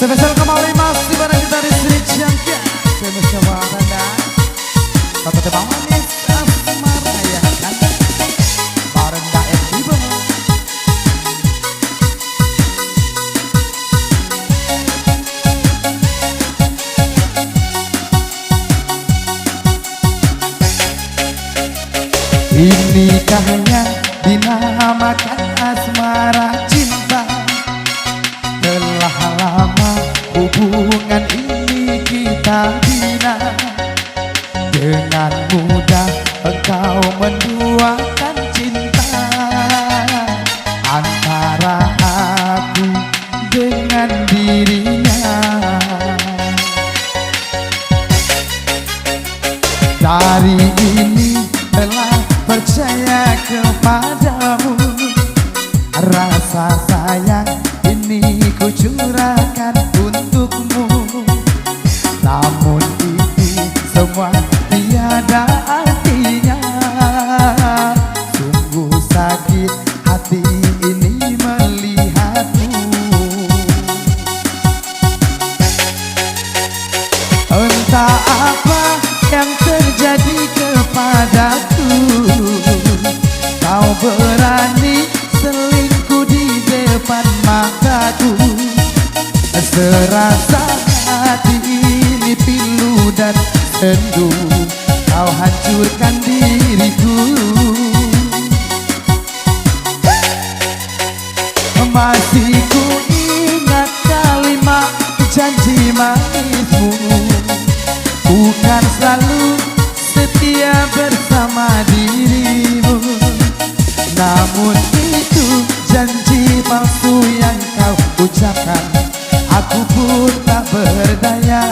Spesial kembali masih bareng kita di sini Jangka. Spesial bareng Tata Tebang Manis Asmara ya kan. Bareng Daek Ibu. Inikah yang dinamakan asmara cinta. Telah lama hubungan ini kita bina. Dengan mudah engkau menduakan cinta antara aku dengan dirinya. Dari ini telah percaya kepadamu. Rasa sayang ini ku curahkan untukmu. Namun itu semua tiada artinya. Sungguh sakit hati ini melihatmu. Entah apa yang terjadi kepadaku. Kau berani selingkuh di depan mataku. Serasa hati ini pilu dan sendu. Kau hancurkan diriku. Masih ku ingat kalimat janji manismu. Bukan selalu setia bersama dirimu. Namun itu janji palsu yang kau ucapkan. Aku pun tak berdaya.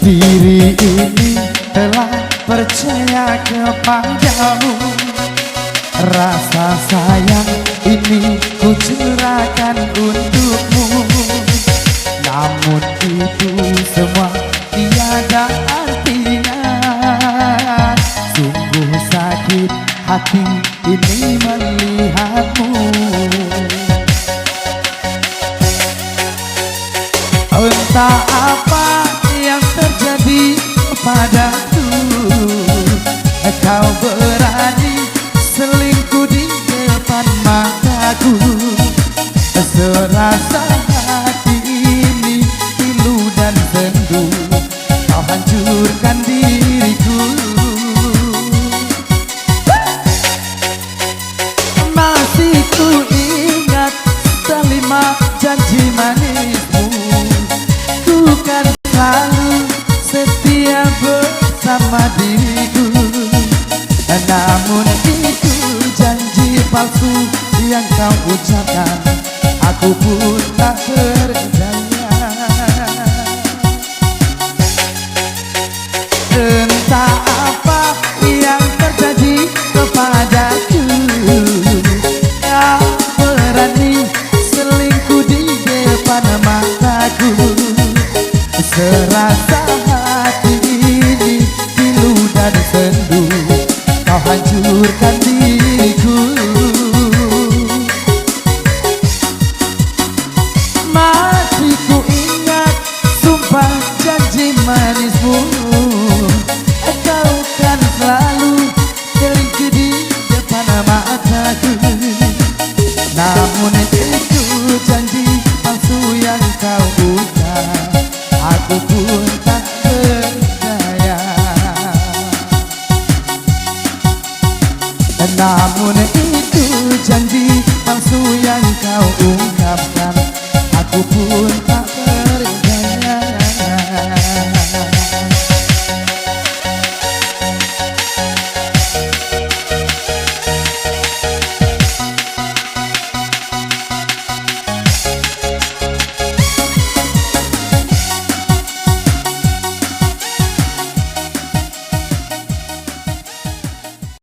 Diri ini telah percaya kepadamu. Rasa sayang ini ku curahkan untukmu. Namun itu semua tiada artinya. Sungguh sakit hati ini melihatmu. Entah apa yang terjadi padaku. Kau berani selingkuh di depan mataku. Serasa hati ini pilu dan sendu. Kau hancurkan diriku. Masih ku ingat kalimat janji manismu. Ku kan selalu setia bersama diriku. Namun itu janji palsu yang kau ucapkan. Aku pun tak berdaya. Entah apa yang terjadi kepadaku. Kau berani selingkuh di depan mataku. Serasa hati ini pilu dan sendu.